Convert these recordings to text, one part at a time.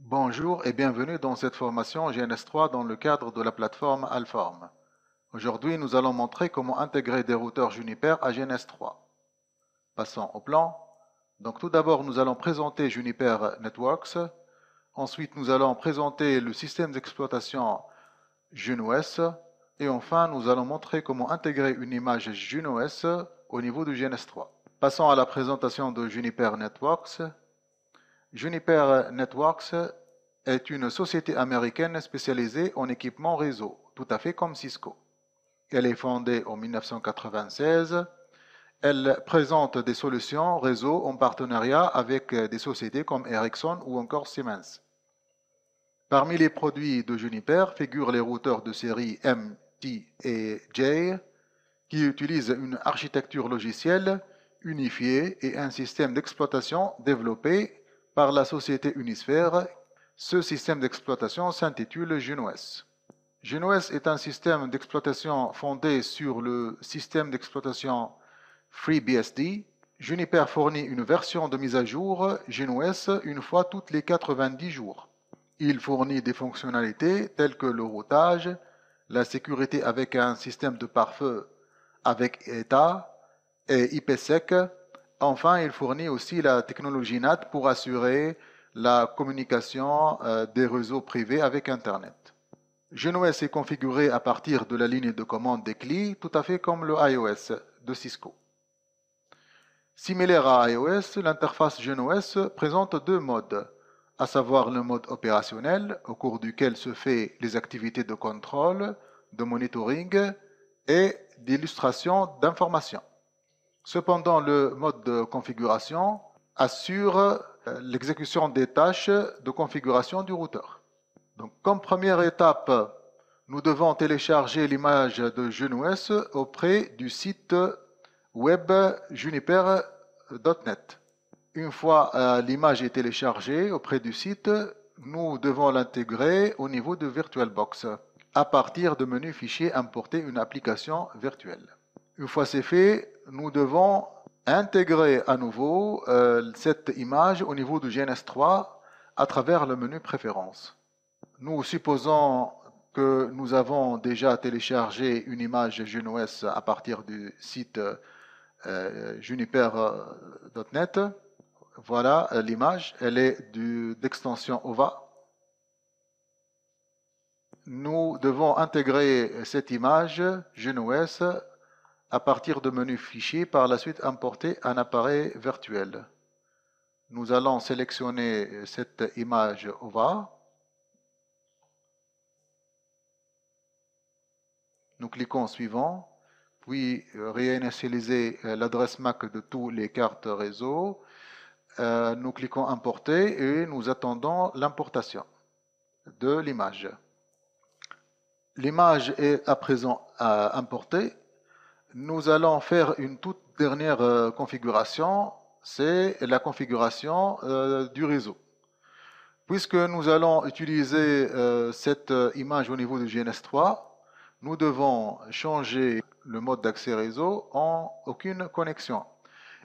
Bonjour et bienvenue dans cette formation GNS3 dans le cadre de la plateforme Alform. Aujourd'hui, nous allons montrer comment intégrer des routeurs Juniper à GNS3. Passons au plan. Donc tout d'abord, nous allons présenter Juniper Networks. Ensuite, nous allons présenter le système d'exploitation JuneOS. Et enfin, nous allons montrer comment intégrer une image JuneOS au niveau de GNS3. Passons à la présentation de Juniper Networks. Juniper Networks est une société américaine spécialisée en équipements réseau, tout à fait comme Cisco. Elle est fondée en 1996. Elle présente des solutions réseau en partenariat avec des sociétés comme Ericsson ou encore Siemens. Parmi les produits de Juniper figurent les routeurs de série M, T et J qui utilisent une architecture logicielle unifiée et un système d'exploitation développé par la société Unisphere. Ce système d'exploitation s'intitule JuneOS. JuneOS est un système d'exploitation fondé sur le système d'exploitation FreeBSD. Juniper fournit une version de mise à jour JuneOS une fois toutes les 90 jours. Il fournit des fonctionnalités telles que le routage, la sécurité avec un système de pare-feu avec ETA et IPsec. Enfin, il fournit aussi la technologie NAT pour assurer la communication des réseaux privés avec Internet. GNOS est configuré à partir de la ligne de commande des CLI, tout à fait comme le iOS de Cisco. Similaire à iOS, l'interface GNOS présente deux modes, à savoir le mode opérationnel, au cours duquel se fait les activités de contrôle, de monitoring et d'illustration d'informations. Cependant, le mode de configuration assure l'exécution des tâches de configuration du routeur. Donc, comme première étape, nous devons télécharger l'image de GNOS auprès du site web juniper.net. Une fois l'image est téléchargée auprès du site, nous devons l'intégrer au niveau de VirtualBox à partir de menu fichier importer une application virtuelle. Une fois c'est fait, nous devons intégrer à nouveau cette image au niveau du GNS3 à travers le menu préférences. Nous supposons que nous avons déjà téléchargé une image GNOS à partir du site juniper.net. Voilà l'image, elle est d'extension OVA. Nous devons intégrer cette image GNOS à partir de menu fichier, par la suite importer un appareil virtuel. Nous allons sélectionner cette image OVA. Nous cliquons suivant, puis réinitialiser l'adresse MAC de toutes les cartes réseau. Nous cliquons importer et nous attendons l'importation de l'image. L'image est à présent importée. Nous allons faire une toute dernière configuration, c'est la configuration du réseau. Puisque nous allons utiliser cette image au niveau du GNS3, nous devons changer le mode d'accès réseau en aucune connexion.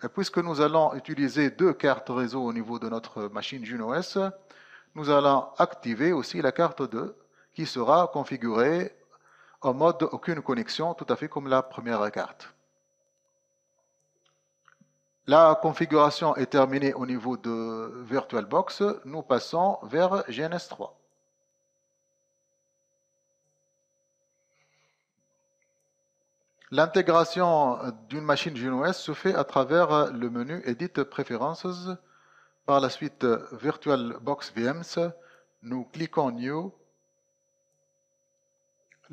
Et puisque nous allons utiliser deux cartes réseau au niveau de notre machine JuneOS, nous allons activer aussi la carte 2 qui sera configurée en mode aucune connexion, tout à fait comme la première carte. La configuration est terminée au niveau de VirtualBox. Nous passons vers GNS3. L'intégration d'une machine GNOS se fait à travers le menu Edit Preferences. Par la suite, VirtualBox VMs. Nous cliquons New.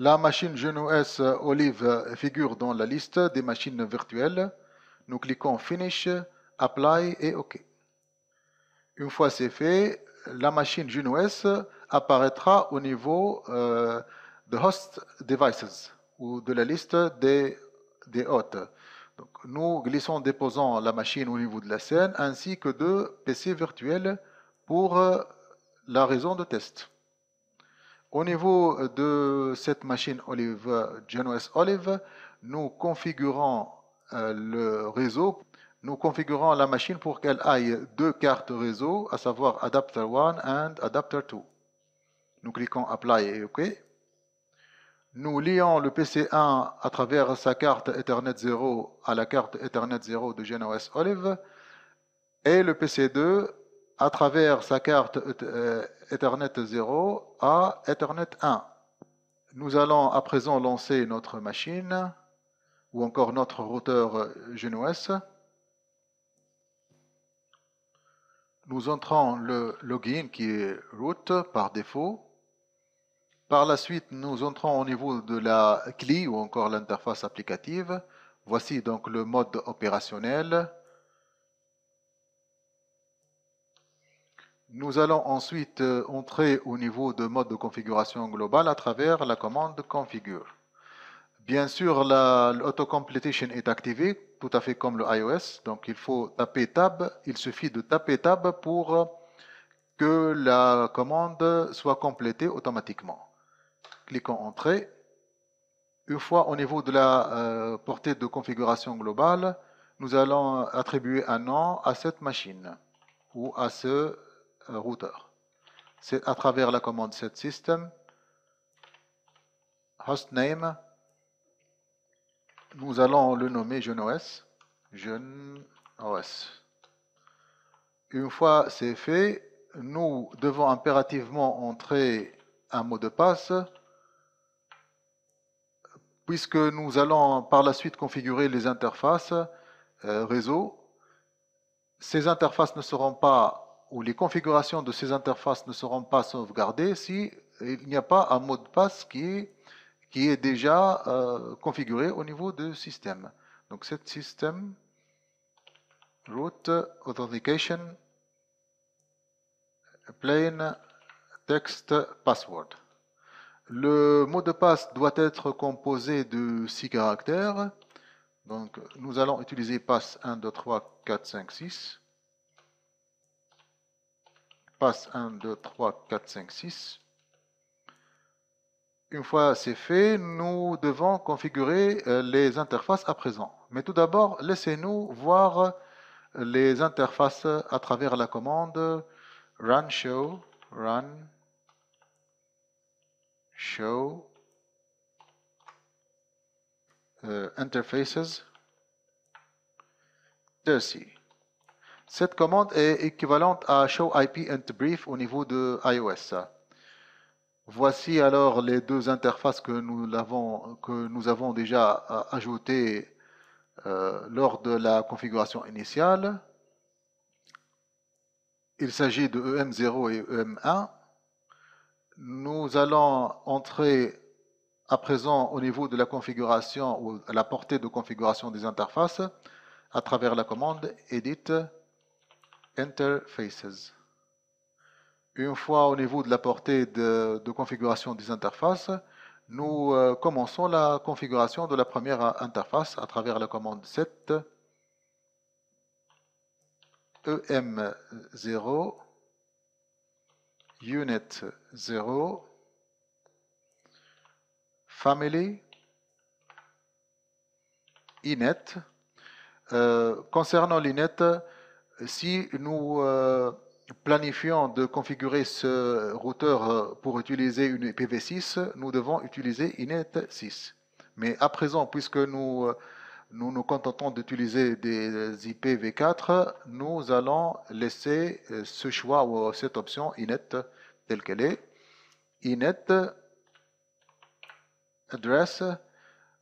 La machine GNOS Olive figure dans la liste des machines virtuelles. Nous cliquons Finish, Apply et OK. Une fois c'est fait, la machine GNOS apparaîtra au niveau de Host Devices ou de la liste des hôtes. Donc, nous glissons, déposons la machine au niveau de la scène ainsi que deux PC virtuels pour la raison de test. Au niveau de cette machine Olive, GNOS Olive, nous configurons le réseau Nous configurons la machine pour qu'elle aille deux cartes réseau, à savoir Adapter 1 et Adapter 2. Nous cliquons Apply et OK. Nous lions le PC1 à travers sa carte Ethernet 0 à la carte Ethernet 0 de GNOS Olive et le PC2 à travers sa carte Ethernet 0 à Ethernet 1. Nous allons à présent lancer notre machine ou encore notre routeur GNOS. Nous entrons le login qui est root par défaut. Par la suite, nous entrons au niveau de la CLI ou encore l'interface applicative. Voici donc le mode opérationnel. Nous allons ensuite entrer au niveau de mode de configuration globale à travers la commande configure. Bien sûr, l'auto-completion est activé, tout à fait comme le iOS. Donc il faut taper Tab. Il suffit de taper Tab pour que la commande soit complétée automatiquement. Cliquons Entrée. Une fois au niveau de la portée de configuration globale, nous allons attribuer un nom à cette machine ou à ce routeur. C'est à travers la commande setsystem, hostname, nous allons le nommer GNOS. Une fois c'est fait, nous devons impérativement entrer un mot de passe puisque nous allons par la suite configurer les interfaces réseau. Ces interfaces ne seront pas, ou les configurations de ces interfaces ne seront pas sauvegardées si il n'y a pas un mot de passe qui est déjà configuré au niveau du système. Donc, cet système root authentication plain text password. Le mot de passe doit être composé de 6 caractères. Donc, nous allons utiliser passe 1, 2, 3, 4, 5, 6. Passe 1, 2, 3, 4, 5, 6. Une fois c'est fait, nous devons configurer les interfaces à présent. Mais tout d'abord, laissez-nous voir les interfaces à travers la commande run show interfaces .c. Cette commande est équivalente à show IP and brief au niveau de iOS. Voici alors les deux interfaces que nous avons déjà ajoutées lors de la configuration initiale. Il s'agit de EM0 et EM1. Nous allons entrer à présent au niveau de la configuration ou à la portée de configuration des interfaces à travers la commande Edit Interfaces. Une fois au niveau de la portée de configuration des interfaces, nous commençons la configuration de la première interface à travers la commande set EM0 unit 0 family inet. Concernant l'inet, si nous planifions de configurer ce routeur pour utiliser une IPv6, nous devons utiliser inet6. Mais à présent, puisque nous nous contentons d'utiliser des IPv4, nous allons laisser ce choix ou cette option inet telle qu'elle est. Inet address.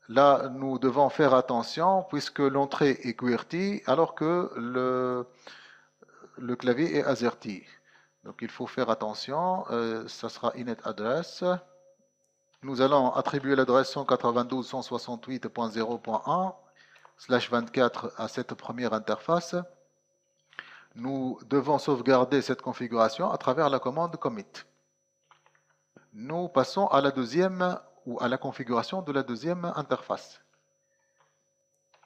Là, nous devons faire attention puisque l'entrée est QWERTY alors que le clavier est AZERTY. Donc il faut faire attention, ça sera inet address. Nous allons attribuer l'adresse 192.168.0.1/24 à cette première interface. Nous devons sauvegarder cette configuration à travers la commande commit. Nous passons à la deuxième ou à la configuration de la deuxième interface.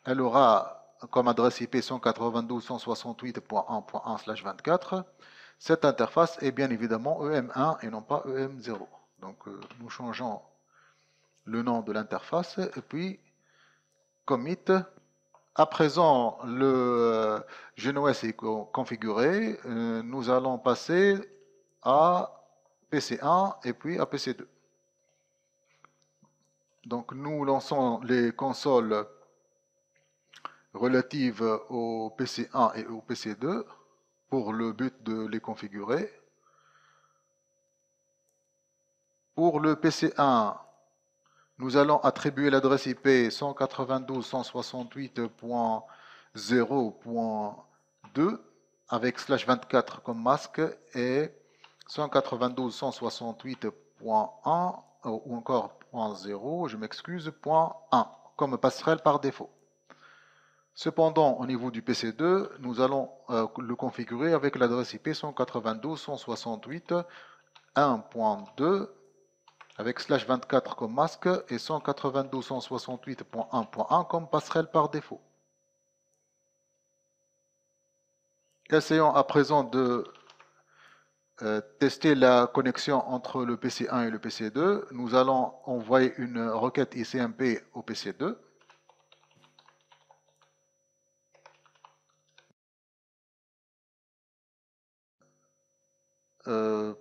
Elle aura comme adresse IP 192.168.1.1/24. Cette interface est bien évidemment EM1 et non pas EM0. Donc nous changeons le nom de l'interface et puis commit À présent, le GNOS est configuré. Nous allons passer à PC1 et puis à PC2. Donc nous lançons les consoles relatives au PC1 et au PC2 pour le but de les configurer. Pour le PC1, nous allons attribuer l'adresse IP 192.168.0.2 avec /24 comme masque et 192.168.1 ou encore .0, je m'excuse, .1 comme passerelle par défaut. Cependant, au niveau du PC2, nous allons le configurer avec l'adresse IP 192.168.1.2 avec /24 comme masque et 192.168.1.1 comme passerelle par défaut. Essayons à présent de tester la connexion entre le PC1 et le PC2. Nous allons envoyer une requête ICMP au PC2.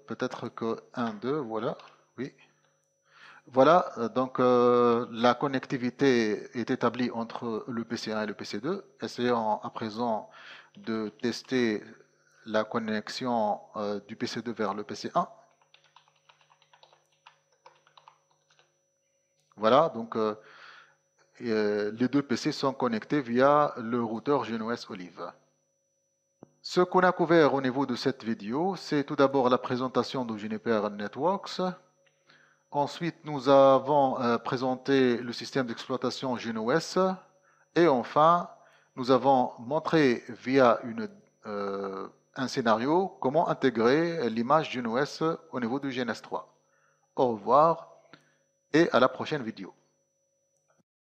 Peut-être que 1, 2, voilà, oui. Voilà, donc la connectivité est établie entre le PC1 et le PC2. Essayons à présent de tester la connexion du PC2 vers le PC1. Voilà, donc les deux PC sont connectés via le routeur GNOS Olive. Ce qu'on a couvert au niveau de cette vidéo, c'est tout d'abord la présentation de Juniper Networks. Ensuite, nous avons présenté le système d'exploitation GNOS. Et enfin, nous avons montré via un scénario comment intégrer l'image GNOS au niveau du GNS3. Au revoir et à la prochaine vidéo.